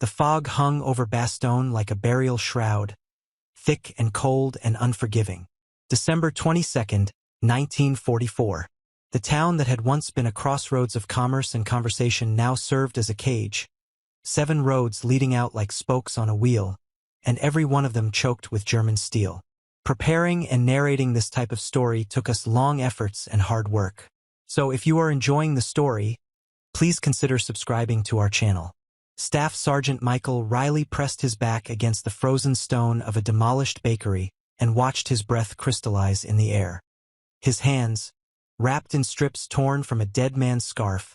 The fog hung over Bastogne like a burial shroud, thick and cold and unforgiving. December 22nd, 1944. The town that had once been a crossroads of commerce and conversation now served as a cage. 7 roads leading out like spokes on a wheel, and every one of them choked with German steel. Preparing and narrating this type of story took us long efforts and hard work. So if you are enjoying the story, please consider subscribing to our channel. Staff Sergeant Michael Riley pressed his back against the frozen stone of a demolished bakery and watched his breath crystallize in the air. His hands, wrapped in strips torn from a dead man's scarf,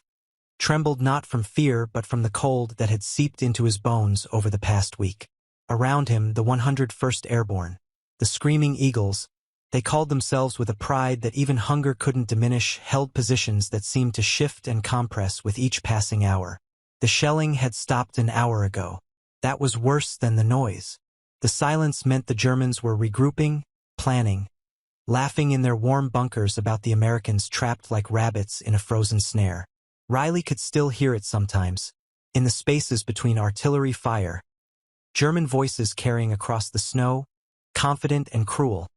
trembled not from fear but from the cold that had seeped into his bones over the past week. Around him, the 101st Airborne, the Screaming Eagles, they called themselves with a pride that even hunger couldn't diminish, held positions that seemed to shift and compress with each passing hour. The shelling had stopped an hour ago. That was worse than the noise. The silence meant the Germans were regrouping, planning, laughing in their warm bunkers about the Americans trapped like rabbits in a frozen snare. Riley could still hear it sometimes, in the spaces between artillery fire. German voices carrying across the snow, confident and cruel.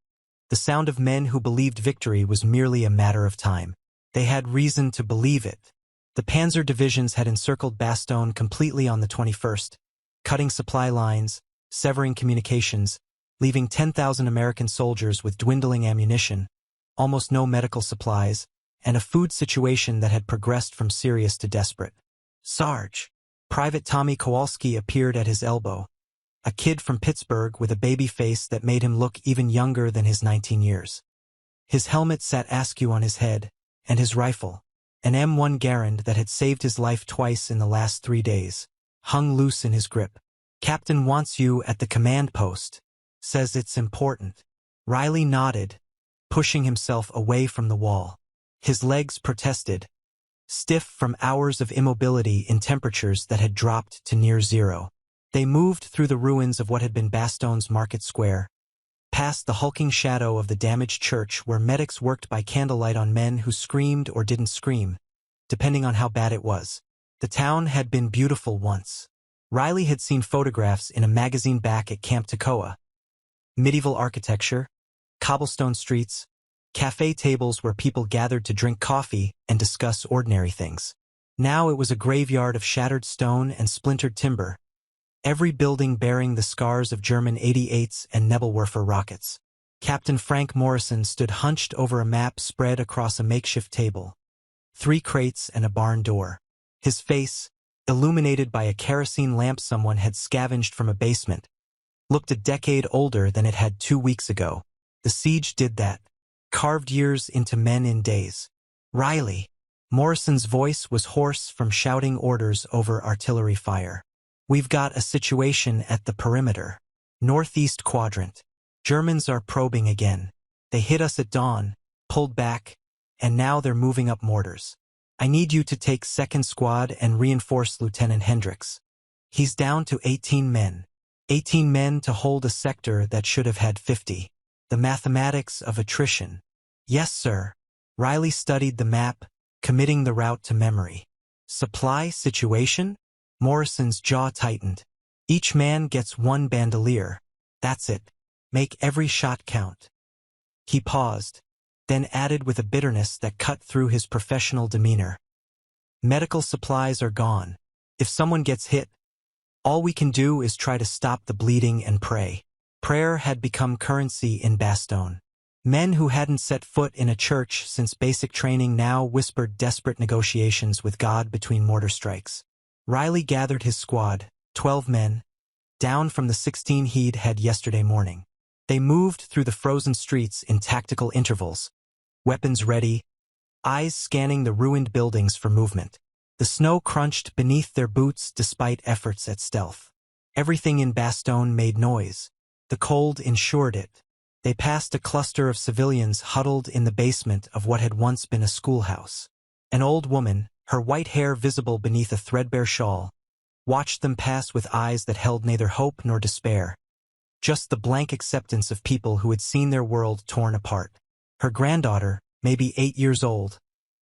The sound of men who believed victory was merely a matter of time. They had reason to believe it. The panzer divisions had encircled Bastogne completely on the 21st, cutting supply lines, severing communications, leaving 10,000 American soldiers with dwindling ammunition, almost no medical supplies, and a food situation that had progressed from serious to desperate. Sarge. Private Tommy Kowalski appeared at his elbow, a kid from Pittsburgh with a baby face that made him look even younger than his 19 years. His helmet sat askew on his head, and his rifle, an M1 Garand that had saved his life twice in the last 3 days, hung loose in his grip. "Captain wants you at the command post. Says it's important." Riley nodded, pushing himself away from the wall. His legs protested, stiff from hours of immobility in temperatures that had dropped to near zero. They moved through the ruins of what had been Bastogne's market square, past the hulking shadow of the damaged church where medics worked by candlelight on men who screamed or didn't scream, depending on how bad it was. The town had been beautiful once. Riley had seen photographs in a magazine back at Camp Toccoa. Medieval architecture, cobblestone streets, cafe tables where people gathered to drink coffee and discuss ordinary things. Now it was a graveyard of shattered stone and splintered timber, every building bearing the scars of German 88s and Nebelwerfer rockets. Captain Frank Morrison stood hunched over a map spread across a makeshift table, 3 crates and a barn door. His face, illuminated by a kerosene lamp someone had scavenged from a basement, looked a decade older than it had 2 weeks ago. The siege did that, carved years into men in days. "Riley." Morrison's voice was hoarse from shouting orders over artillery fire. "We've got a situation at the perimeter. Northeast quadrant. Germans are probing again. They hit us at dawn, pulled back, and now they're moving up mortars. I need you to take 2nd Squad and reinforce Lieutenant Hendricks. He's down to 18 men. 18 men to hold a sector that should have had 50. The mathematics of attrition." "Yes, sir." Riley studied the map, committing the route to memory. "Supply situation?" Morrison's jaw tightened. "Each man gets 1 bandolier. That's it. Make every shot count." He paused, then added with a bitterness that cut through his professional demeanor. "Medical supplies are gone. If someone gets hit, all we can do is try to stop the bleeding and pray." Prayer had become currency in Bastogne. Men who hadn't set foot in a church since basic training now whispered desperate negotiations with God between mortar strikes. Riley gathered his squad, 12 men, down from the 16 he'd had yesterday morning. They moved through the frozen streets in tactical intervals, weapons ready, eyes scanning the ruined buildings for movement. The snow crunched beneath their boots despite efforts at stealth. Everything in Bastogne made noise. The cold ensured it. They passed a cluster of civilians huddled in the basement of what had once been a schoolhouse. An old woman, her white hair visible beneath a threadbare shawl, watched them pass with eyes that held neither hope nor despair, just the blank acceptance of people who had seen their world torn apart. Her granddaughter, maybe 8 years old,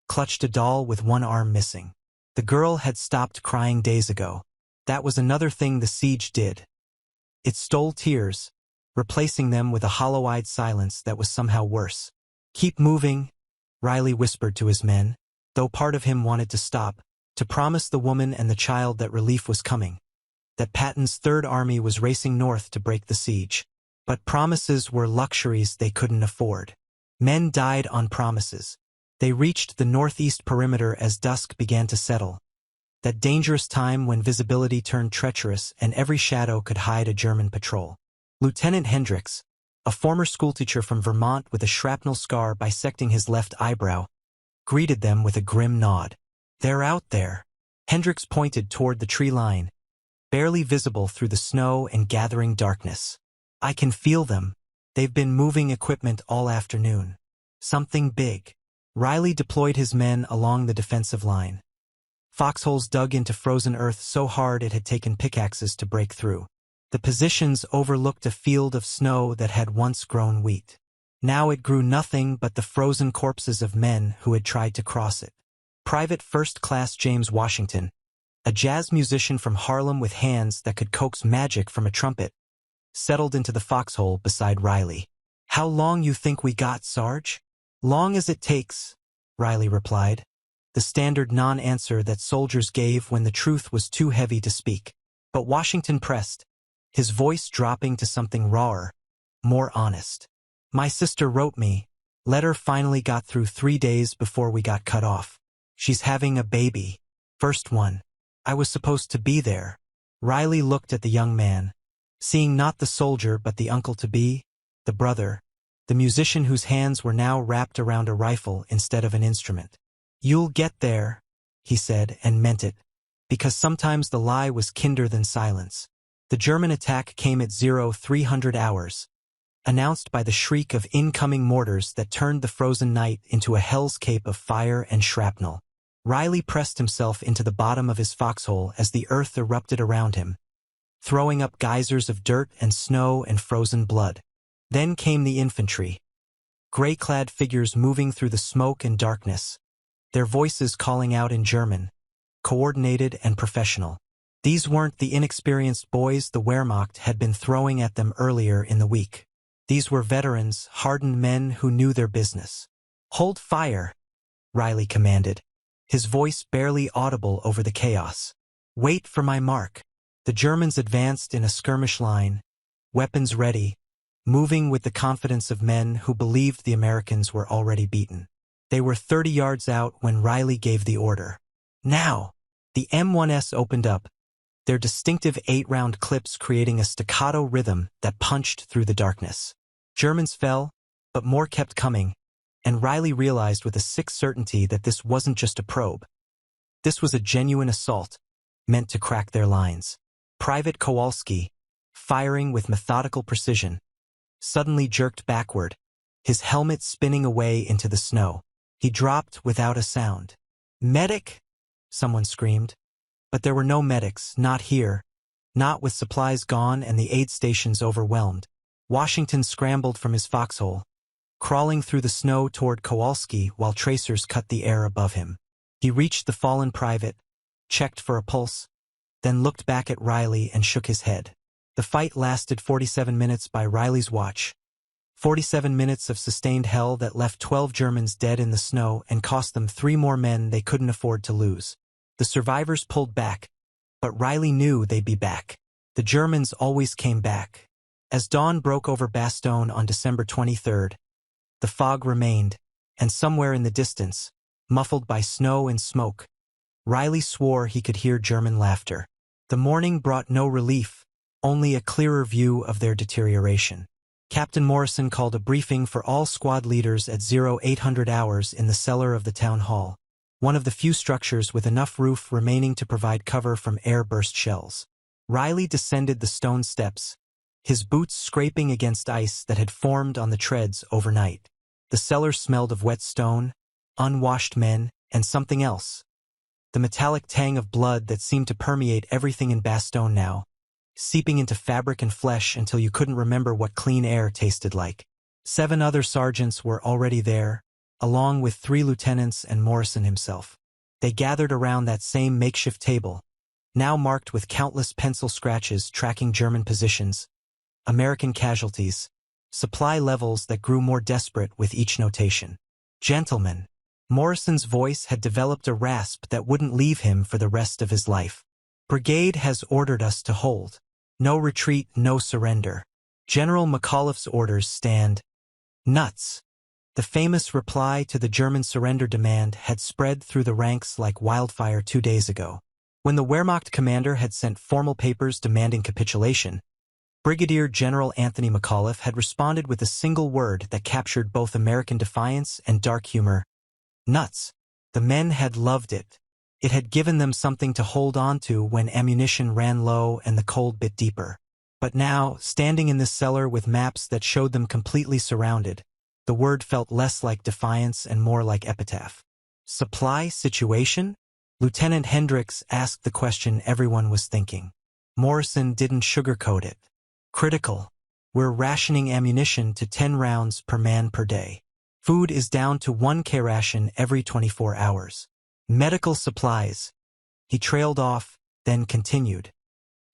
clutched a doll with one arm missing. The girl had stopped crying days ago. That was another thing the siege did. It stole tears, replacing them with a hollow-eyed silence that was somehow worse. "Keep moving," Riley whispered to his men, though part of him wanted to stop, to promise the woman and the child that relief was coming, that Patton's Third Army was racing north to break the siege. But promises were luxuries they couldn't afford. Men died on promises. They reached the northeast perimeter as dusk began to settle, that dangerous time when visibility turned treacherous and every shadow could hide a German patrol. Lieutenant Hendricks, a former schoolteacher from Vermont with a shrapnel scar bisecting his left eyebrow, greeted them with a grim nod. "They're out there." Hendricks pointed toward the tree line, barely visible through the snow and gathering darkness. "I can feel them. They've been moving equipment all afternoon. Something big." Riley deployed his men along the defensive line. Foxholes dug into frozen earth so hard it had taken pickaxes to break through. The positions overlooked a field of snow that had once grown wheat. Now it grew nothing but the frozen corpses of men who had tried to cross it. Private First Class James Washington, a jazz musician from Harlem with hands that could coax magic from a trumpet, settled into the foxhole beside Riley. "How long you think we got, Sarge?" "Long as it takes," Riley replied, the standard non-answer that soldiers gave when the truth was too heavy to speak. But Washington pressed, his voice dropping to something rawer, more honest. "My sister wrote me. Letter finally got through 3 days before we got cut off. She's having a baby. First one. I was supposed to be there." Riley looked at the young man, seeing not the soldier but the uncle-to-be, the brother, the musician whose hands were now wrapped around a rifle instead of an instrument. "You'll get there," he said, and meant it, because sometimes the lie was kinder than silence. The German attack came at 0300 hours, announced by the shriek of incoming mortars that turned the frozen night into a hell's cape of fire and shrapnel. Riley pressed himself into the bottom of his foxhole as the earth erupted around him, throwing up geysers of dirt and snow and frozen blood. Then came the infantry, gray-clad figures moving through the smoke and darkness, their voices calling out in German, coordinated and professional. These weren't the inexperienced boys the Wehrmacht had been throwing at them earlier in the week. These were veterans, hardened men who knew their business. "Hold fire," Riley commanded, his voice barely audible over the chaos. "Wait for my mark." The Germans advanced in a skirmish line, weapons ready, moving with the confidence of men who believed the Americans were already beaten. They were 30 yards out when Riley gave the order. "Now!" The M1s opened up, their distinctive 8-round clips creating a staccato rhythm that punched through the darkness. Germans fell, but more kept coming, and Riley realized with a sick certainty that this wasn't just a probe. This was a genuine assault, meant to crack their lines. Private Kowalski, firing with methodical precision, suddenly jerked backward, his helmet spinning away into the snow. He dropped without a sound. "Medic!" someone screamed. But there were no medics, not here, not with supplies gone and the aid stations overwhelmed. Washington scrambled from his foxhole, crawling through the snow toward Kowalski while tracers cut the air above him. He reached the fallen private, checked for a pulse, then looked back at Riley and shook his head. The fight lasted 47 minutes by Riley's watch. 47 minutes of sustained hell that left 12 Germans dead in the snow and cost them 3 more men they couldn't afford to lose. The survivors pulled back, but Riley knew they'd be back. The Germans always came back. As dawn broke over Bastogne on December 23rd, the fog remained, and somewhere in the distance, muffled by snow and smoke, Riley swore he could hear German laughter. The morning brought no relief, only a clearer view of their deterioration. Captain Morrison called a briefing for all squad leaders at 0800 hours in the cellar of the town hall, one of the few structures with enough roof remaining to provide cover from air-burst shells. Riley descended the stone steps, his boots scraping against ice that had formed on the treads overnight. The cellar smelled of wet stone, unwashed men, and something else. The metallic tang of blood that seemed to permeate everything in Bastogne now, seeping into fabric and flesh until you couldn't remember what clean air tasted like. 7 other sergeants were already there, along with 3 lieutenants and Morrison himself. They gathered around that same makeshift table, now marked with countless pencil scratches tracking German positions, American casualties, supply levels that grew more desperate with each notation. Gentlemen, Morrison's voice had developed a rasp that wouldn't leave him for the rest of his life. Brigade has ordered us to hold. No retreat, no surrender. General McAuliffe's orders stand. Nuts. The famous reply to the German surrender demand had spread through the ranks like wildfire 2 days ago. When the Wehrmacht commander had sent formal papers demanding capitulation, Brigadier General Anthony McAuliffe had responded with a single word that captured both American defiance and dark humor. Nuts. The men had loved it. It had given them something to hold on to when ammunition ran low and the cold bit deeper. But now, standing in this cellar with maps that showed them completely surrounded, the word felt less like defiance and more like epitaph. Supply situation? Lieutenant Hendricks asked the question everyone was thinking. Morrison didn't sugarcoat it. Critical. We're rationing ammunition to 10 rounds per man per day. Food is down to 1 K ration every 24 hours. Medical supplies. He trailed off, then continued.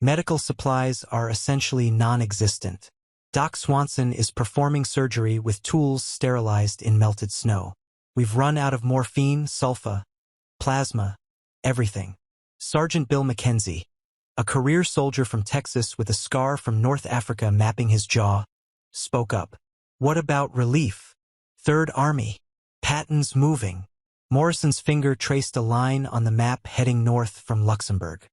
Medical supplies are essentially non-existent. Doc Swanson is performing surgery with tools sterilized in melted snow. We've run out of morphine, sulfa, plasma, everything. Sergeant Bill McKenzie, a career soldier from Texas with a scar from North Africa mapping his jaw, spoke up. What about relief? Third Army. Patton's moving. Morrison's finger traced a line on the map heading north from Luxembourg.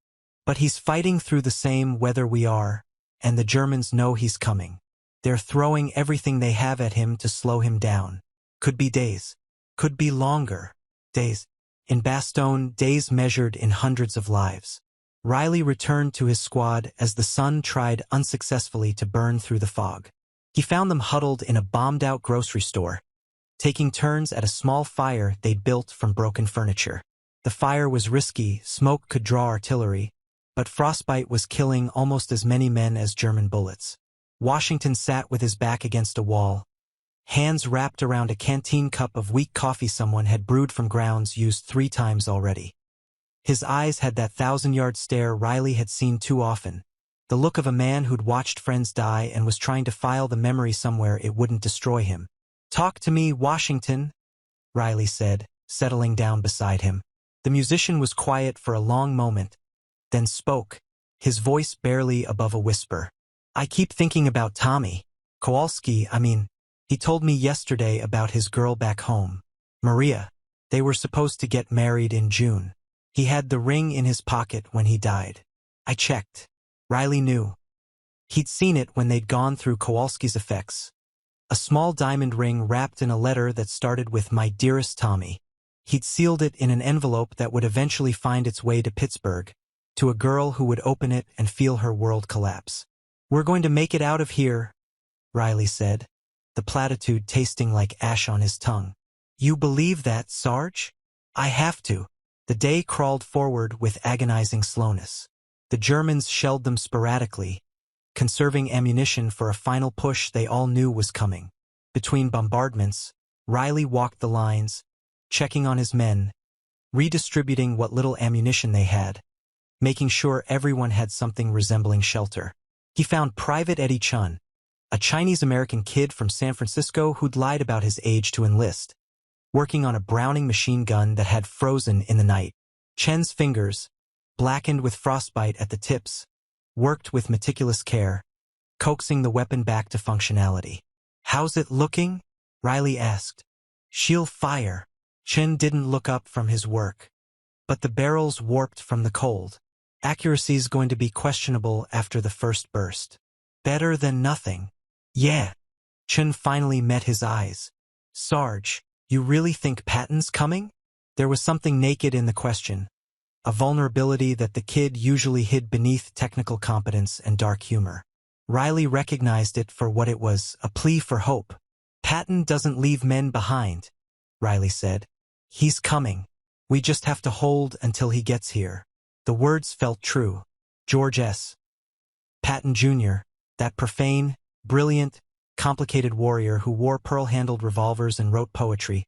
But he's fighting through the same weather we are, and the Germans know he's coming. They're throwing everything they have at him to slow him down. Could be days. Could be longer. Days. In Bastogne, days measured in hundreds of lives. Riley returned to his squad as the sun tried unsuccessfully to burn through the fog. He found them huddled in a bombed-out grocery store, taking turns at a small fire they'd built from broken furniture. The fire was risky, smoke could draw artillery, but frostbite was killing almost as many men as German bullets. Washington sat with his back against a wall, hands wrapped around a canteen cup of weak coffee someone had brewed from grounds used 3 times already. His eyes had that 1,000-yard stare Riley had seen too often, the look of a man who'd watched friends die and was trying to file the memory somewhere it wouldn't destroy him. "Talk to me, Washington," Riley said, settling down beside him. The musician was quiet for a long moment, then spoke, his voice barely above a whisper. "I keep thinking about Tommy. Kowalski, he told me yesterday about his girl back home, Maria. They were supposed to get married in June. He had the ring in his pocket when he died. I checked." Riley knew. He'd seen it when they'd gone through Kowalski's effects. A small diamond ring wrapped in a letter that started with "My dearest Tommy." He'd sealed it in an envelope that would eventually find its way to Pittsburgh, to a girl who would open it and feel her world collapse. "We're going to make it out of here," Riley said, the platitude tasting like ash on his tongue. "You believe that, Sarge?" "I have to." The day crawled forward with agonizing slowness. The Germans shelled them sporadically, conserving ammunition for a final push they all knew was coming. Between bombardments, Riley walked the lines, checking on his men, redistributing what little ammunition they had, making sure everyone had something resembling shelter. He found Private Eddie Chun, a Chinese-American kid from San Francisco who'd lied about his age to enlist, working on a Browning machine gun that had frozen in the night. Chen's fingers, blackened with frostbite at the tips, worked with meticulous care, coaxing the weapon back to functionality. "How's it looking?" Riley asked. "She'll fire." Chen didn't look up from his work. "But the barrel's warped from the cold. Accuracy's going to be questionable after the first burst." "Better than nothing." "Yeah." Chen finally met his eyes. "Sarge, you really think Patton's coming?" There was something naked in the question, a vulnerability that the kid usually hid beneath technical competence and dark humor. Riley recognized it for what it was, a plea for hope. "Patton doesn't leave men behind," Riley said. "He's coming. We just have to hold until he gets here." The words felt true. George S. Patton Jr., that profane, brilliant, complicated warrior who wore pearl-handled revolvers and wrote poetry,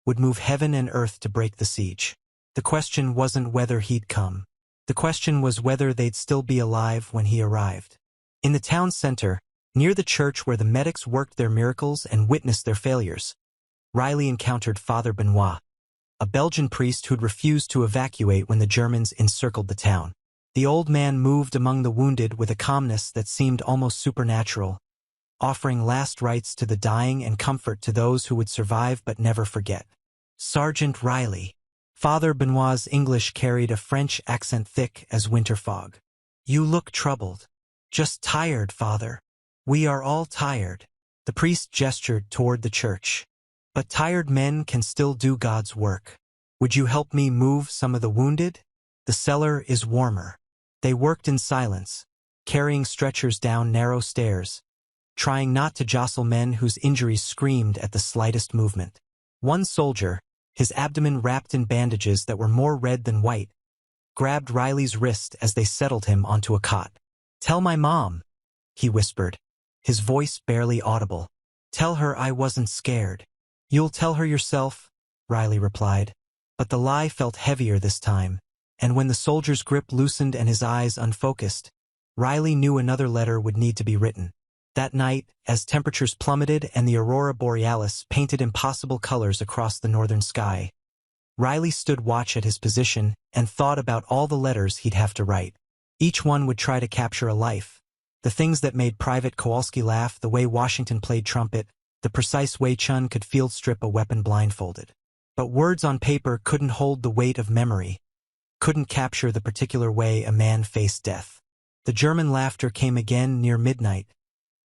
would move heaven and earth to break the siege. The question wasn't whether he'd come. The question was whether they'd still be alive when he arrived. In the town center, near the church where the medics worked their miracles and witnessed their failures, Riley encountered Father Benoit, a Belgian priest who'd refused to evacuate when the Germans encircled the town. The old man moved among the wounded with a calmness that seemed almost supernatural, offering last rites to the dying and comfort to those who would survive but never forget. Sergeant Riley. Father Benoit's English carried a French accent thick as winter fog. You look troubled. Just tired, Father. We are all tired. The priest gestured toward the church. But tired men can still do God's work. Would you help me move some of the wounded? The cellar is warmer. They worked in silence, carrying stretchers down narrow stairs, trying not to jostle men whose injuries screamed at the slightest movement. One soldier, his abdomen wrapped in bandages that were more red than white, grabbed Riley's wrist as they settled him onto a cot. Tell my mom, he whispered, his voice barely audible. Tell her I wasn't scared. You'll tell her yourself, Riley replied. But the lie felt heavier this time, and when the soldier's grip loosened and his eyes unfocused, Riley knew another letter would need to be written. That night, as temperatures plummeted and the aurora borealis painted impossible colors across the northern sky, Riley stood watch at his position and thought about all the letters he'd have to write. Each one would try to capture a life. The things that made Private Kowalski laugh, the way Washington played trumpet, the precise way Chun could field strip a weapon blindfolded. But words on paper couldn't hold the weight of memory, couldn't capture the particular way a man faced death. The German laughter came again near midnight,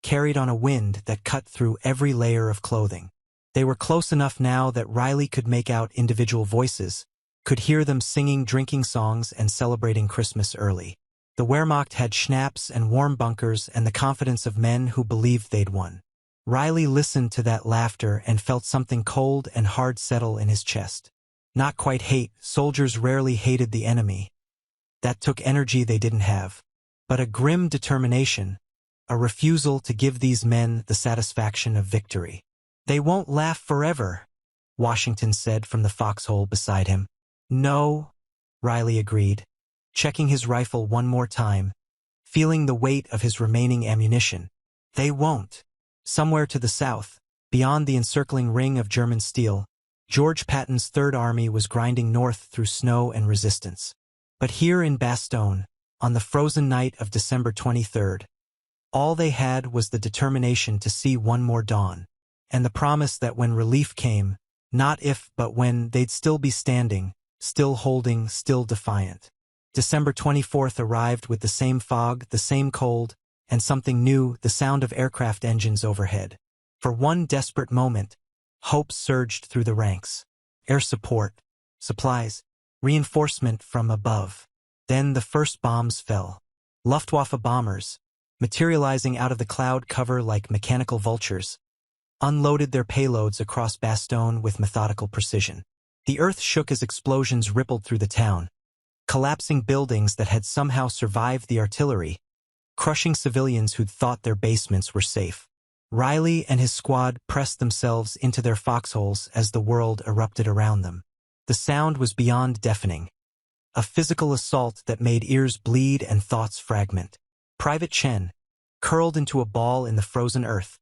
carried on a wind that cut through every layer of clothing. They were close enough now that Riley could make out individual voices, could hear them singing drinking songs and celebrating Christmas early. The Wehrmacht had schnapps and warm bunkers and the confidence of men who believed they'd won. Riley listened to that laughter and felt something cold and hard settle in his chest. Not quite hate, soldiers rarely hated the enemy. That took energy they didn't have. But a grim determination, a refusal to give these men the satisfaction of victory. They won't laugh forever, Washington said from the foxhole beside him. No, Riley agreed, checking his rifle one more time, feeling the weight of his remaining ammunition. They won't. Somewhere to the south, beyond the encircling ring of German steel, George Patton's Third Army was grinding north through snow and resistance. But here in Bastogne, on the frozen night of December 23rd, all they had was the determination to see one more dawn, and the promise that when relief came, not if but when, they'd still be standing, still holding, still defiant. December 24th arrived with the same fog, the same cold, and something new, the sound of aircraft engines overhead. For one desperate moment, hope surged through the ranks. Air support, supplies, reinforcement from above. Then the first bombs fell. Luftwaffe bombers, materializing out of the cloud cover like mechanical vultures, unloaded their payloads across Bastogne with methodical precision. The earth shook as explosions rippled through the town, collapsing buildings that had somehow survived the artillery, crushing civilians who'd thought their basements were safe. Riley and his squad pressed themselves into their foxholes as the world erupted around them. The sound was beyond deafening, a physical assault that made ears bleed and thoughts fragment. Private Chen, curled into a ball in the frozen earth,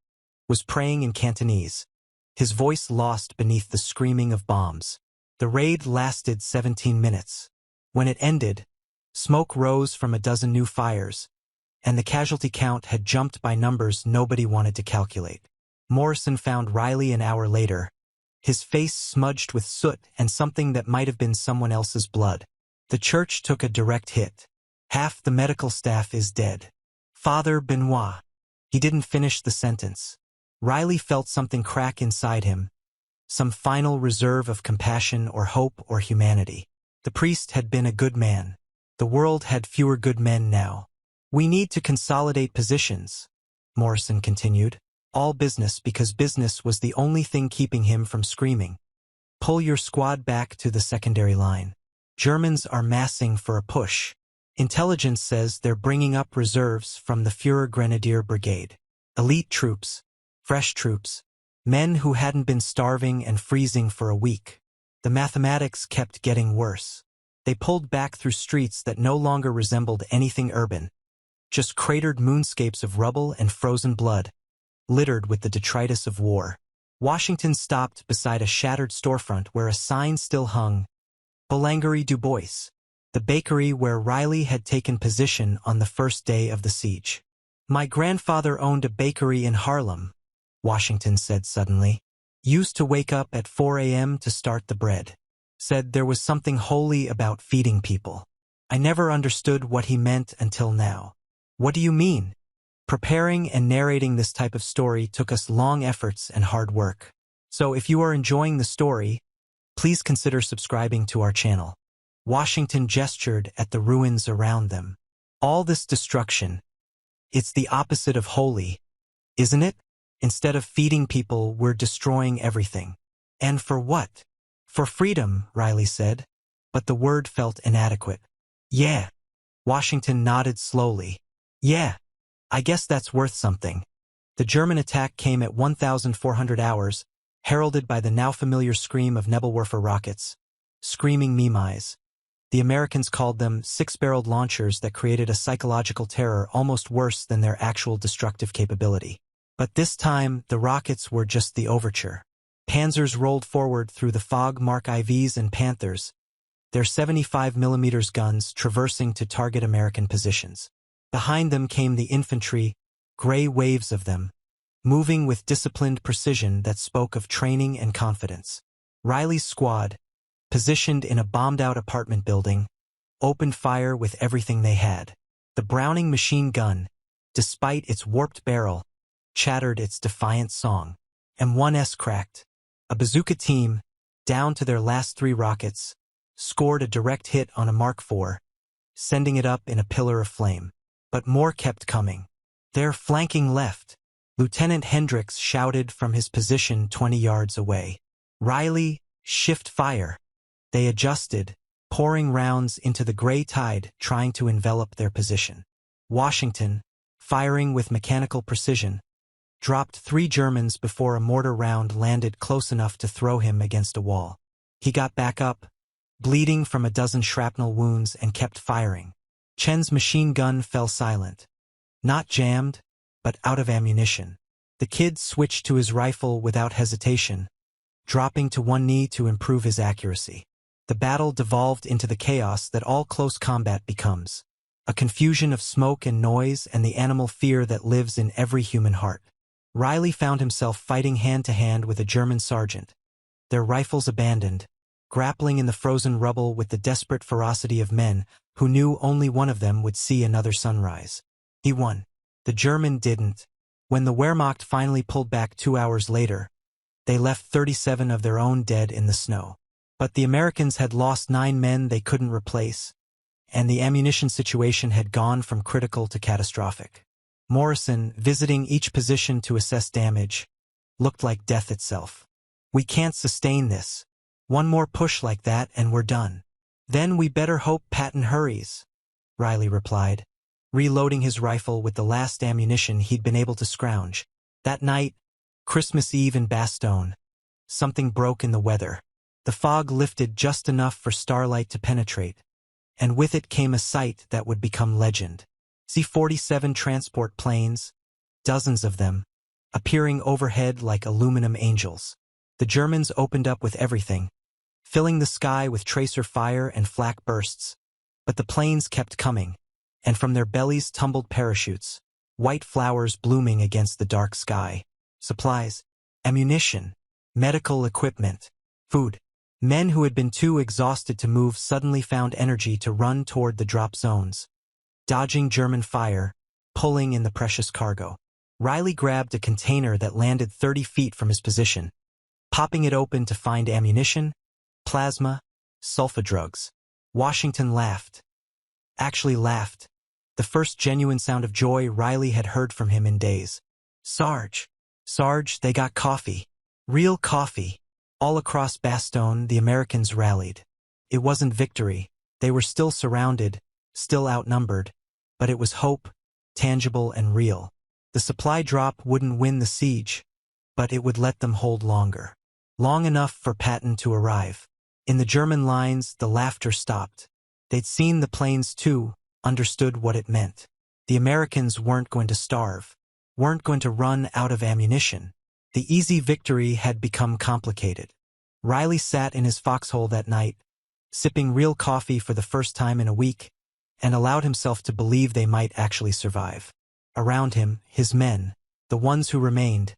was praying in Cantonese, his voice lost beneath the screaming of bombs. The raid lasted 17 minutes. When it ended, smoke rose from a dozen new fires, and the casualty count had jumped by numbers nobody wanted to calculate. Morrison found Riley an hour later, his face smudged with soot and something that might have been someone else's blood. The church took a direct hit. Half the medical staff is dead. Father Benoit. He didn't finish the sentence. Riley felt something crack inside him, some final reserve of compassion or hope or humanity. The priest had been a good man. The world had fewer good men now. We need to consolidate positions, Morrison continued. All business, because business was the only thing keeping him from screaming. Pull your squad back to the secondary line. Germans are massing for a push. Intelligence says they're bringing up reserves from the Führer Grenadier Brigade. Elite troops, fresh troops, men who hadn't been starving and freezing for a week. The mathematics kept getting worse. They pulled back through streets that no longer resembled anything urban, just cratered moonscapes of rubble and frozen blood, littered with the detritus of war. Washington stopped beside a shattered storefront where a sign still hung, Boulangerie du Bois, the bakery where Riley had taken position on the first day of the siege. "My grandfather owned a bakery in Harlem," Washington said suddenly. "Used to wake up at 4 a.m. to start the bread. Said there was something holy about feeding people. I never understood what he meant until now." "What do you mean?" Preparing and narrating this type of story took us long efforts and hard work. So if you are enjoying the story, please consider subscribing to our channel. Washington gestured at the ruins around them. "All this destruction, it's the opposite of holy, isn't it? Instead of feeding people, we're destroying everything." "And for what?" "For freedom," Riley said, but the word felt inadequate. "Yeah." Washington nodded slowly. "Yeah, I guess that's worth something." The German attack came at 1,400 hours, heralded by the now familiar scream of Nebelwerfer rockets. Screaming Memis. The Americans called them six-barreled launchers that created a psychological terror almost worse than their actual destructive capability. But this time, the rockets were just the overture. Panzers rolled forward through the fog, Mark IVs and Panthers, their 75mm guns traversing to target American positions. Behind them came the infantry, gray waves of them, moving with disciplined precision that spoke of training and confidence. Riley's squad, positioned in a bombed-out apartment building, opened fire with everything they had. The Browning machine gun, despite its warped barrel, chattered its defiant song. M1s cracked. A bazooka team, down to their last 3 rockets, scored a direct hit on a Mark IV, sending it up in a pillar of flame. But more kept coming. "They're flanking left," Lieutenant Hendricks shouted from his position 20 yards away. "Riley, shift fire." They adjusted, pouring rounds into the gray tide trying to envelop their position. Washington, firing with mechanical precision, dropped 3 Germans before a mortar round landed close enough to throw him against a wall. He got back up, bleeding from a dozen shrapnel wounds, and kept firing. Chen's machine gun fell silent. Not jammed, but out of ammunition. The kid switched to his rifle without hesitation, dropping to one knee to improve his accuracy. The battle devolved into the chaos that all close combat becomes. A confusion of smoke and noise and the animal fear that lives in every human heart. Riley found himself fighting hand-to-hand with a German sergeant, their rifles abandoned, grappling in the frozen rubble with the desperate ferocity of men who knew only one of them would see another sunrise. He won. The German didn't. When the Wehrmacht finally pulled back 2 hours later, they left 37 of their own dead in the snow. But the Americans had lost 9 men they couldn't replace, and the ammunition situation had gone from critical to catastrophic. Morrison, visiting each position to assess damage, looked like death itself. "We can't sustain this. One more push like that and we're done." "Then we better hope Patton hurries," Riley replied, reloading his rifle with the last ammunition he'd been able to scrounge. That night, Christmas Eve in Bastogne, something broke in the weather. The fog lifted just enough for starlight to penetrate, and with it came a sight that would become legend. C-47 transport planes, dozens of them, appearing overhead like aluminum angels. The Germans opened up with everything, filling the sky with tracer fire and flak bursts. But the planes kept coming, and from their bellies tumbled parachutes, white flowers blooming against the dark sky. Supplies, ammunition, medical equipment, food. Men who had been too exhausted to move suddenly found energy to run toward the drop zones, dodging German fire, pulling in the precious cargo. Riley grabbed a container that landed 30 feet from his position, popping it open to find ammunition, plasma, sulfa drugs. Washington laughed. Actually laughed. The first genuine sound of joy Riley had heard from him in days. "Sarge, they got coffee. Real coffee." All across Bastogne, the Americans rallied. It wasn't victory. They were still surrounded, still outnumbered, but it was hope, tangible and real. The supply drop wouldn't win the siege, but it would let them hold longer. Long enough for Patton to arrive. In the German lines, the laughter stopped. They'd seen the planes too, understood what it meant. The Americans weren't going to starve, weren't going to run out of ammunition. The easy victory had become complicated. Riley sat in his foxhole that night, sipping real coffee for the first time in a week, and allowed himself to believe they might actually survive. Around him, his men, the ones who remained,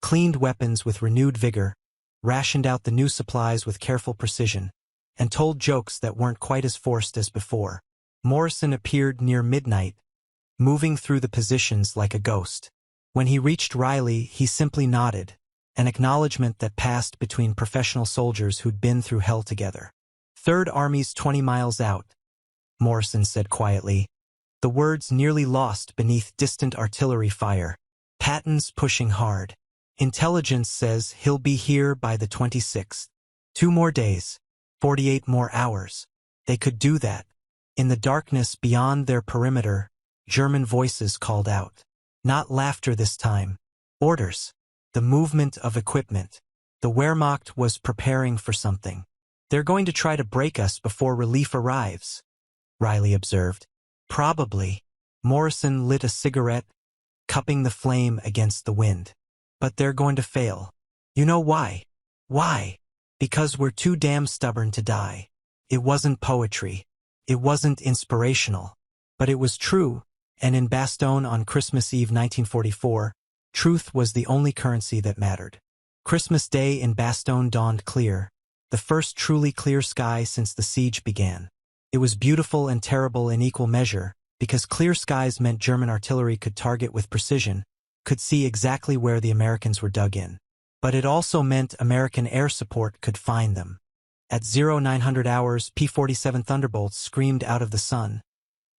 cleaned weapons with renewed vigor, rationed out the new supplies with careful precision, and told jokes that weren't quite as forced as before. Morrison appeared near midnight, moving through the positions like a ghost. When he reached Riley, he simply nodded, an acknowledgement that passed between professional soldiers who'd been through hell together. "Third Army's 20 miles out," Morrison said quietly, the words nearly lost beneath distant artillery fire. "Patton's pushing hard. Intelligence says he'll be here by the 26th. 2 more days. 48 more hours. They could do that." In the darkness beyond their perimeter, German voices called out. Not laughter this time. Orders. The movement of equipment. The Wehrmacht was preparing for something. "They're going to try to break us before relief arrives," Riley observed. "Probably." Morrison lit a cigarette, cupping the flame against the wind. "But they're going to fail. You know why? Why? Because we're too damn stubborn to die." It wasn't poetry. It wasn't inspirational. But it was true, and in Bastogne on Christmas Eve 1944, truth was the only currency that mattered. Christmas Day in Bastogne dawned clear, the first truly clear sky since the siege began. It was beautiful and terrible in equal measure, because clear skies meant German artillery could target with precision, could see exactly where the Americans were dug in. But it also meant American air support could find them. At 0900 hours, P-47 Thunderbolts screamed out of the sun,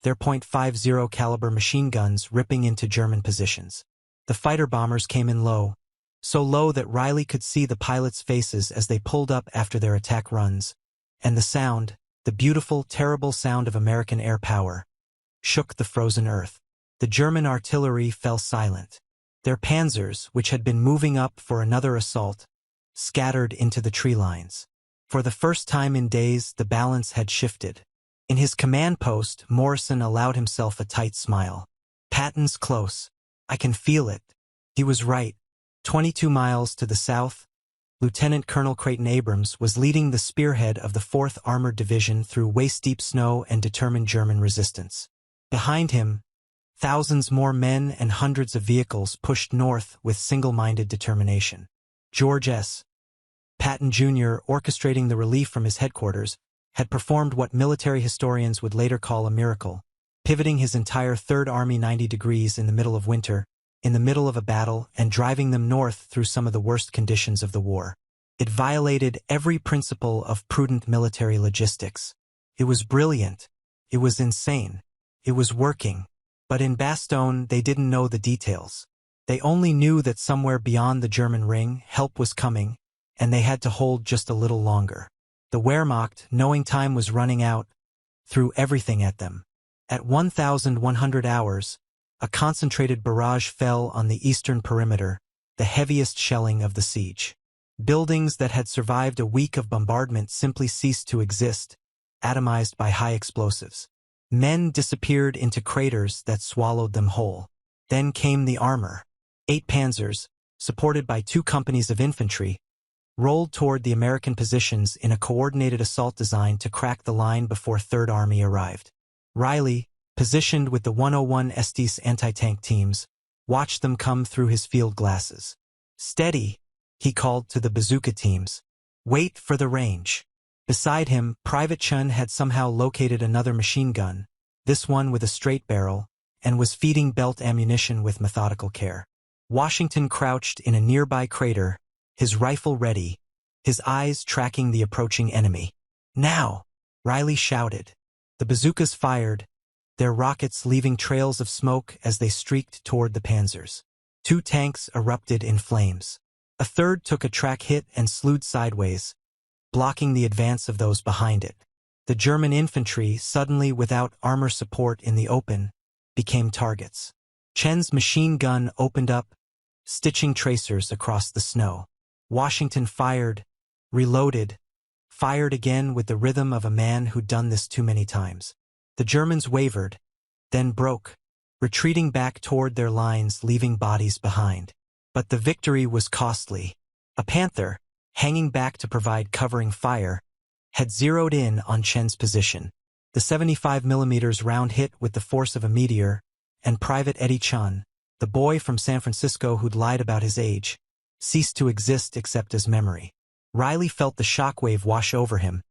their .50 caliber machine guns ripping into German positions. The fighter bombers came in low, so low that Riley could see the pilots' faces as they pulled up after their attack runs, and the sound, the beautiful, terrible sound of American air power, shook the frozen earth. The German artillery fell silent. Their panzers, which had been moving up for another assault, scattered into the tree lines. For the first time in days, the balance had shifted. In his command post, Morrison allowed himself a tight smile. "Patton's close. I can feel it." He was right. 22 miles to the south, Lieutenant Colonel Creighton Abrams was leading the spearhead of the 4th Armored Division through waist-deep snow and determined German resistance. Behind him, thousands more men and hundreds of vehicles pushed north with single-minded determination. George S. Patton Jr., orchestrating the relief from his headquarters, had performed what military historians would later call a miracle, pivoting his entire Third Army 90 degrees in the middle of winter, in the middle of a battle, and driving them north through some of the worst conditions of the war. It violated every principle of prudent military logistics. It was brilliant. It was insane. It was working. But in Bastogne, they didn't know the details. They only knew that somewhere beyond the German ring, help was coming, and they had to hold just a little longer. The Wehrmacht, knowing time was running out, threw everything at them. At 1100 hours, a concentrated barrage fell on the eastern perimeter, the heaviest shelling of the siege. Buildings that had survived a week of bombardment simply ceased to exist, atomized by high explosives. Men disappeared into craters that swallowed them whole. Then came the armor. 8 panzers, supported by 2 companies of infantry, rolled toward the American positions in a coordinated assault designed to crack the line before Third Army arrived. Riley, positioned with the 101 Estes anti-tank teams, watched them come through his field glasses. "Steady," he called to the bazooka teams. "Wait for the range." Beside him, Private Chun had somehow located another machine gun, this one with a straight barrel, and was feeding belt ammunition with methodical care. Washington crouched in a nearby crater, his rifle ready, his eyes tracking the approaching enemy. "Now!" Riley shouted. The bazookas fired, their rockets leaving trails of smoke as they streaked toward the panzers. 2 tanks erupted in flames. A third took a track hit and slewed sideways, blocking the advance of those behind it. The German infantry, suddenly without armor support in the open, became targets. Chen's machine gun opened up, stitching tracers across the snow. Washington fired, reloaded, fired again with the rhythm of a man who'd done this too many times. The Germans wavered, then broke, retreating back toward their lines, leaving bodies behind. But the victory was costly. A Panther, hanging back to provide covering fire, had zeroed in on Chen's position. The 75mm round hit with the force of a meteor, and Private Eddie Chun, the boy from San Francisco who'd lied about his age, ceased to exist except as memory. Riley felt the shockwave wash over him,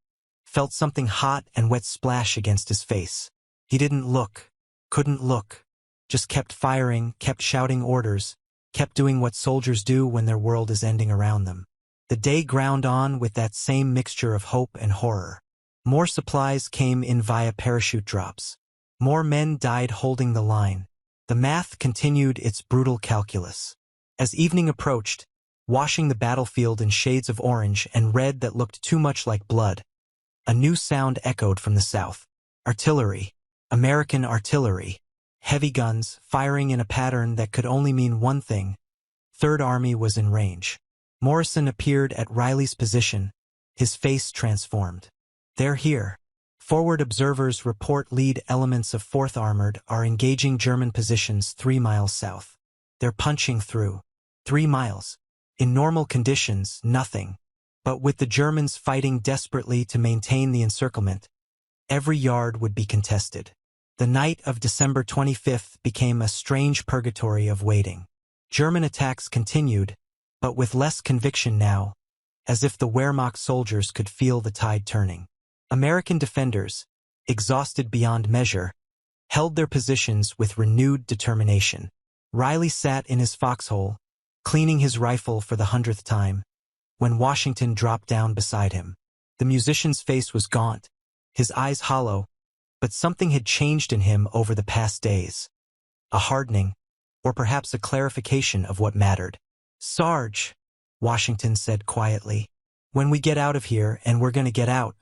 felt something hot and wet splash against his face. He didn't look, couldn't look, just kept firing, kept shouting orders, kept doing what soldiers do when their world is ending around them. The day ground on with that same mixture of hope and horror. More supplies came in via parachute drops. More men died holding the line. The math continued its brutal calculus. As evening approached, washing the battlefield in shades of orange and red that looked too much like blood, a new sound echoed from the south. Artillery. American artillery. Heavy guns, firing in a pattern that could only mean one thing. Third Army was in range. Morrison appeared at Riley's position, his face transformed. They're here. Forward observers report lead elements of 4th Armored are engaging German positions 3 miles south. They're punching through. 3 miles. In normal conditions, nothing. But with the Germans fighting desperately to maintain the encirclement, every yard would be contested. The night of December 25th became a strange purgatory of waiting. German attacks continued, but with less conviction now, as if the Wehrmacht soldiers could feel the tide turning. American defenders, exhausted beyond measure, held their positions with renewed determination. Riley sat in his foxhole, cleaning his rifle for the 100th time, when Washington dropped down beside him. The musician's face was gaunt, his eyes hollow, but something had changed in him over the past days. A hardening, or perhaps a clarification of what mattered. "Sarge," Washington said quietly, "when we get out of here, and we're gonna get out,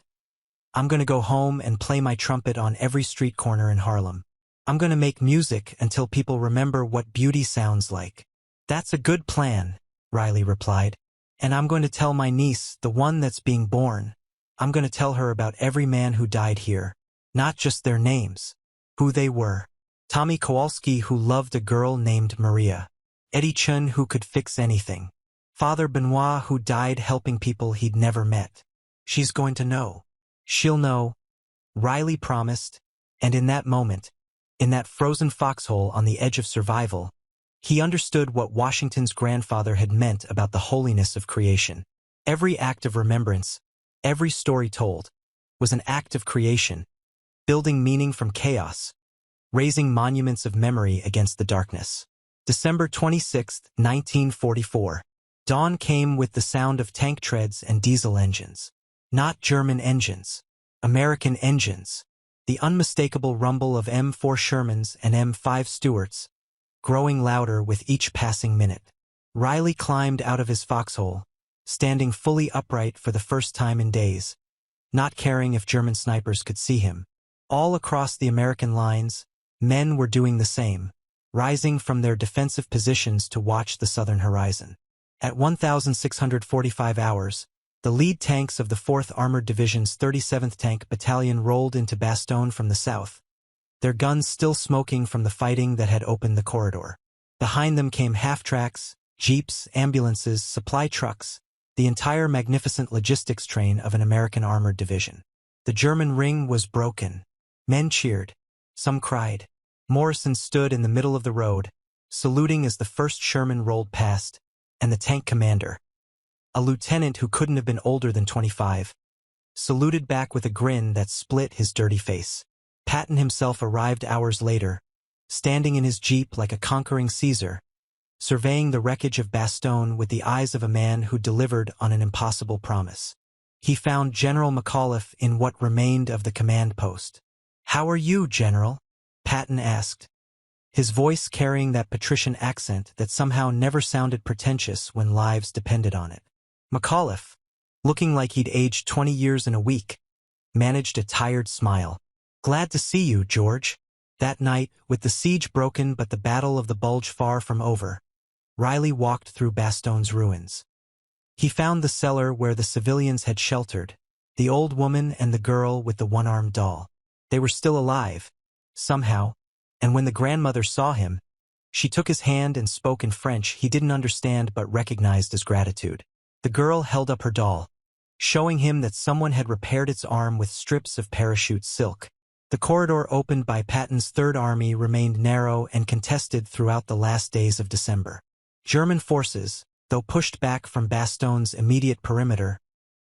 I'm gonna go home and play my trumpet on every street corner in Harlem. I'm gonna make music until people remember what beauty sounds like." "That's a good plan," Riley replied. "And I'm going to tell my niece, the one that's being born. I'm going to tell her about every man who died here. Not just their names. Who they were. Tommy Kowalski, who loved a girl named Maria. Eddie Chun, who could fix anything. Father Benoit, who died helping people he'd never met. She's going to know. She'll know," Riley promised, and in that moment, in that frozen foxhole on the edge of survival, he understood what Washington's grandfather had meant about the holiness of creation. Every act of remembrance, every story told, was an act of creation, building meaning from chaos, raising monuments of memory against the darkness. December 26, 1944. Dawn came with the sound of tank treads and diesel engines. Not German engines. American engines. The unmistakable rumble of M4 Shermans and M5 Stuarts, growing louder with each passing minute. Riley climbed out of his foxhole, standing fully upright for the first time in days, not caring if German snipers could see him. All across the American lines, men were doing the same, rising from their defensive positions to watch the southern horizon. At 1,645 hours, the lead tanks of the 4th Armored Division's 37th Tank Battalion rolled into Bastogne from the south, their guns still smoking from the fighting that had opened the corridor. Behind them came half-tracks, jeeps, ambulances, supply trucks, the entire magnificent logistics train of an American armored division. The German ring was broken. Men cheered. Some cried. Morrison stood in the middle of the road, saluting as the first Sherman rolled past, and the tank commander, a lieutenant who couldn't have been older than 25, saluted back with a grin that split his dirty face. Patton himself arrived hours later, standing in his jeep like a conquering Caesar, surveying the wreckage of Bastogne with the eyes of a man who delivered on an impossible promise. He found General McAuliffe in what remained of the command post. "How are you, General?" Patton asked, his voice carrying that patrician accent that somehow never sounded pretentious when lives depended on it. McAuliffe, looking like he'd aged 20 years in a week, managed a tired smile. "Glad to see you, George." That night, with the siege broken but the Battle of the Bulge far from over, Riley walked through Bastogne's ruins. He found the cellar where the civilians had sheltered, the old woman and the girl with the one-armed doll. They were still alive, somehow, and when the grandmother saw him, she took his hand and spoke in French he didn't understand but recognized as gratitude. The girl held up her doll, showing him that someone had repaired its arm with strips of parachute silk. The corridor opened by Patton's Third Army remained narrow and contested throughout the last days of December. German forces, though pushed back from Bastogn's immediate perimeter,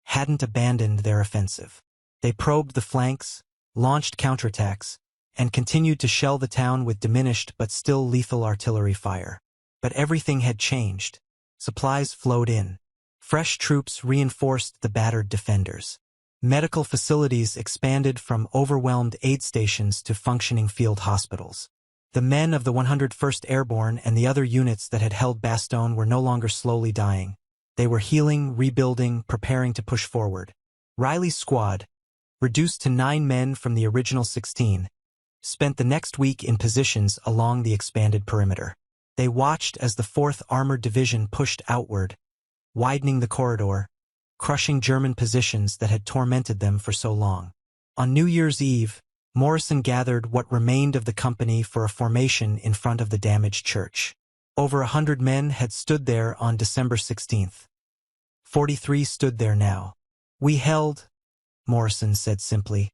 hadn't abandoned their offensive. They probed the flanks, launched counterattacks, and continued to shell the town with diminished but still lethal artillery fire. But everything had changed. Supplies flowed in. Fresh troops reinforced the battered defenders. Medical facilities expanded from overwhelmed aid stations to functioning field hospitals. The men of the 101st Airborne and the other units that had held Bastogne were no longer slowly dying. They were healing, rebuilding, preparing to push forward. Riley's squad, reduced to 9 men from the original 16, spent the next week in positions along the expanded perimeter. They watched as the 4th Armored Division pushed outward, widening the corridor, crushing German positions that had tormented them for so long. On New Year's Eve, Morrison gathered what remained of the company for a formation in front of the damaged church. Over 100 men had stood there on December 16th. 43 stood there now. "We held," Morrison said simply,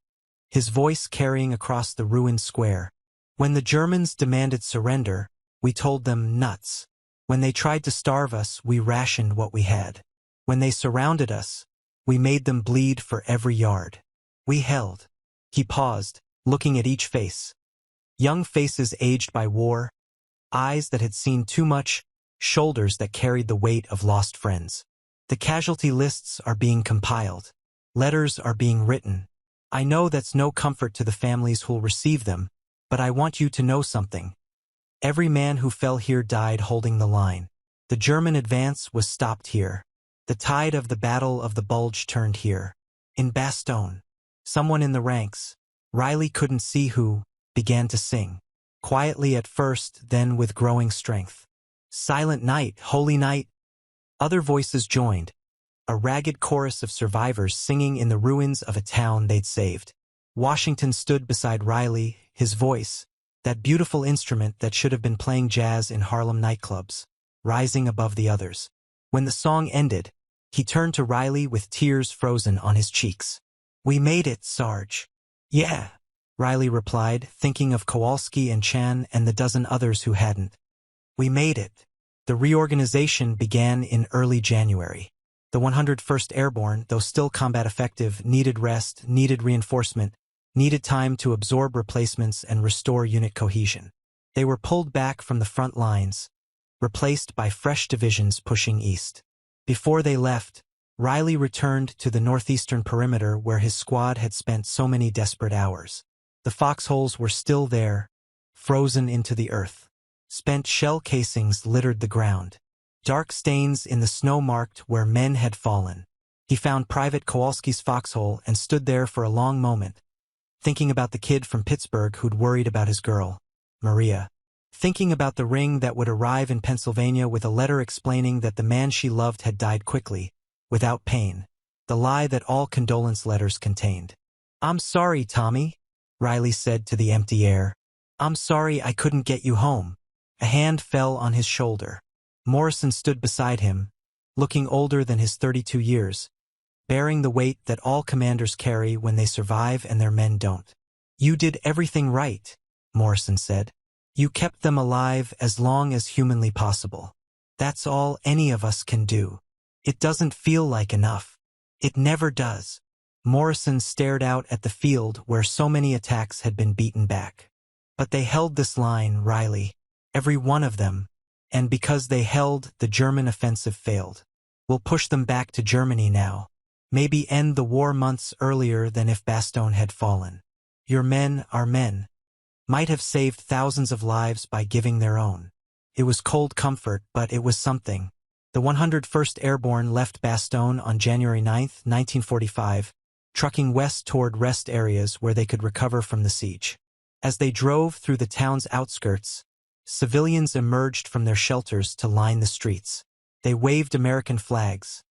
his voice carrying across the ruined square. "When the Germans demanded surrender, we told them nuts. When they tried to starve us, we rationed what we had. When they surrounded us, we made them bleed for every yard. We held." He paused, looking at each face. Young faces aged by war, eyes that had seen too much, shoulders that carried the weight of lost friends. "The casualty lists are being compiled. Letters are being written. I know that's no comfort to the families who'll receive them, but I want you to know something. Every man who fell here died holding the line. The German advance was stopped here. The tide of the Battle of the Bulge turned here. In Bastogne." Someone in the ranks, Riley couldn't see who, began to sing. Quietly at first, then with growing strength. "Silent night, holy night." Other voices joined, a ragged chorus of survivors singing in the ruins of a town they'd saved. Washington stood beside Riley, his voice, that beautiful instrument that should have been playing jazz in Harlem nightclubs, rising above the others. When the song ended, he turned to Riley with tears frozen on his cheeks. "We made it, Sarge." "Yeah," Riley replied, thinking of Kowalski and Chan and the dozen others who hadn't. "We made it." The reorganization began in early January. The 101st Airborne, though still combat effective, needed rest, needed reinforcement, needed time to absorb replacements and restore unit cohesion. They were pulled back from the front lines, replaced by fresh divisions pushing east. Before they left, Riley returned to the northeastern perimeter where his squad had spent so many desperate hours. The foxholes were still there, frozen into the earth. Spent shell casings littered the ground. Dark stains in the snow marked where men had fallen. He found Private Kowalski's foxhole and stood there for a long moment, thinking about the kid from Pittsburgh who'd worried about his girl, Maria. Thinking about the ring that would arrive in Pennsylvania with a letter explaining that the man she loved had died quickly, without pain, the lie that all condolence letters contained. "I'm sorry, Tommy," Riley said to the empty air. "I'm sorry I couldn't get you home." A hand fell on his shoulder. Morrison stood beside him, looking older than his 32 years, bearing the weight that all commanders carry when they survive and their men don't. "You did everything right," Morrison said. "You kept them alive as long as humanly possible. That's all any of us can do. It doesn't feel like enough. It never does." Morrison stared out at the field where so many attacks had been beaten back. "But they held this line, Riley. Every one of them. And because they held, the German offensive failed. We'll push them back to Germany now. Maybe end the war months earlier than if Bastogne had fallen. Your men, our men, might have saved thousands of lives by giving their own." It was cold comfort, but it was something. The 101st Airborne left Bastogne on January 9, 1945, trucking west toward rest areas where they could recover from the siege. As they drove through the town's outskirts, civilians emerged from their shelters to line the streets. They waved American flags,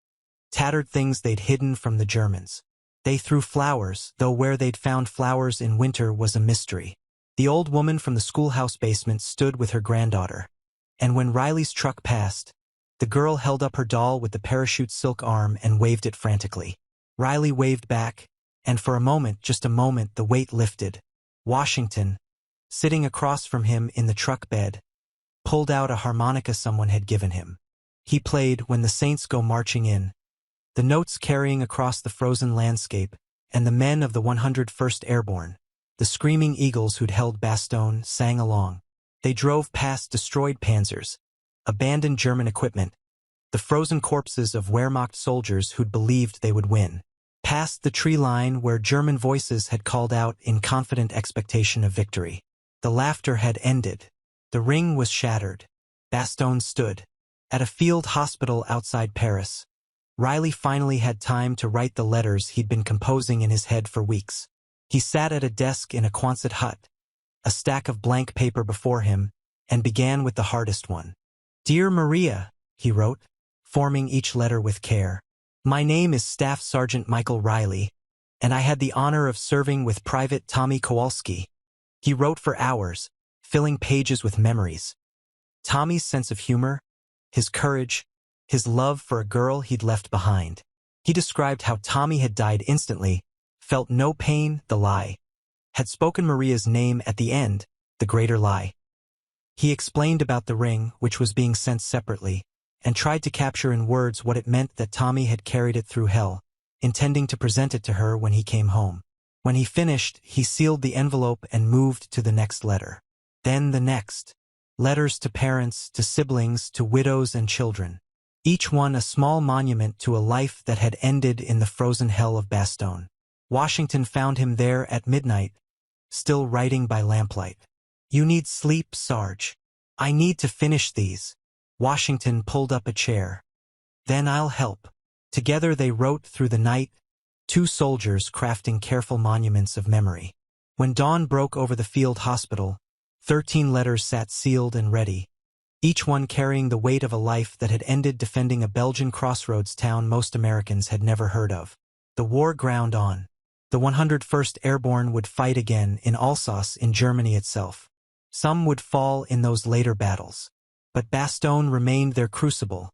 tattered things they'd hidden from the Germans. They threw flowers, though where they'd found flowers in winter was a mystery. The old woman from the schoolhouse basement stood with her granddaughter. And when Riley's truck passed, the girl held up her doll with the parachute silk arm and waved it frantically. Riley waved back, and for a moment, just a moment, the weight lifted. Washington, sitting across from him in the truck bed, pulled out a harmonica someone had given him. He played When the Saints Go Marching In, the notes carrying across the frozen landscape, and the men of the 101st Airborne, the screaming eagles who'd held Bastogne, sang along. They drove past destroyed panzers, abandoned German equipment, the frozen corpses of Wehrmacht soldiers who'd believed they would win, past the tree line where German voices had called out in confident expectation of victory. The laughter had ended. The ring was shattered. Bastogne stood at a field hospital outside Paris. Riley finally had time to write the letters he'd been composing in his head for weeks. He sat at a desk in a Quonset hut, a stack of blank paper before him, and began with the hardest one. "Dear Maria," he wrote, forming each letter with care. "My name is Staff Sergeant Michael Riley, and I had the honor of serving with Private Tommy Kowalski." He wrote for hours, filling pages with memories. Tommy's sense of humor, his courage, his love for a girl he'd left behind. He described how Tommy had died instantly, felt no pain, the lie, had spoken Maria's name at the end, the greater lie. He explained about the ring, which was being sent separately, and tried to capture in words what it meant that Tommy had carried it through hell, intending to present it to her when he came home. When he finished, he sealed the envelope and moved to the next letter. Then the next. Letters to parents, to siblings, to widows and children. Each one a small monument to a life that had ended in the frozen hell of Bastogne. Washington found him there at midnight, still writing by lamplight. "You need sleep, Sarge. I need to finish these." Washington pulled up a chair. "Then I'll help." Together they wrote through the night, two soldiers crafting careful monuments of memory. When dawn broke over the field hospital, 13 letters sat sealed and ready, each one carrying the weight of a life that had ended defending a Belgian crossroads town most Americans had never heard of. The war ground on. The 101st Airborne would fight again in Alsace in Germany itself. Some would fall in those later battles. But Bastogne remained their crucible,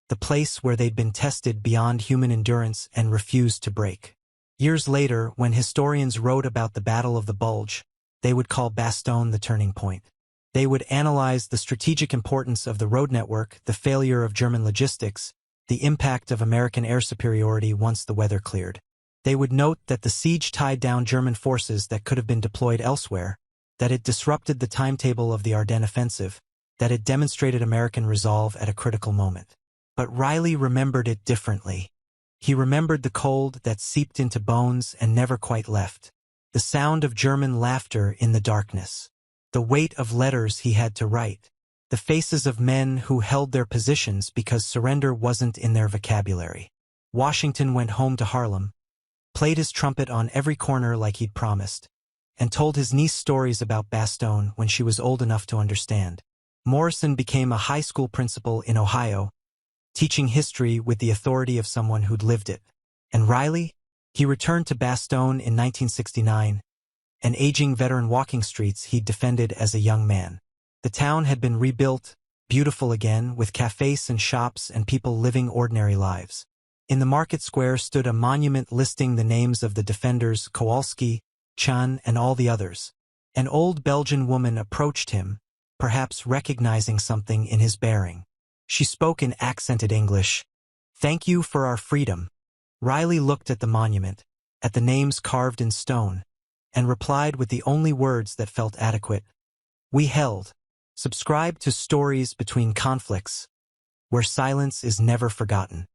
the place where they'd been tested beyond human endurance and refused to break. Years later, when historians wrote about the Battle of the Bulge, they would call Bastogne the turning point. They would analyze the strategic importance of the road network, the failure of German logistics, the impact of American air superiority once the weather cleared. They would note that the siege tied down German forces that could have been deployed elsewhere, that it disrupted the timetable of the Ardennes offensive, that it demonstrated American resolve at a critical moment. But Riley remembered it differently. He remembered the cold that seeped into bones and never quite left. The sound of German laughter in the darkness. The weight of letters he had to write. The faces of men who held their positions because surrender wasn't in their vocabulary. Washington went home to Harlem, played his trumpet on every corner like he'd promised, and told his niece stories about Bastogne when she was old enough to understand. Morrison became a high school principal in Ohio, teaching history with the authority of someone who'd lived it. And Riley? He returned to Bastogne in 1969, an aging veteran walking streets he'd defended as a young man. The town had been rebuilt, beautiful again, with cafes and shops and people living ordinary lives. In the market square stood a monument listing the names of the defenders Kowalski, Chan, and all the others. An old Belgian woman approached him, perhaps recognizing something in his bearing. She spoke in accented English. "Thank you for our freedom." Riley looked at the monument, at the names carved in stone, and replied with the only words that felt adequate. "We held." Subscribe to Stories Between Conflicts, where silence is never forgotten.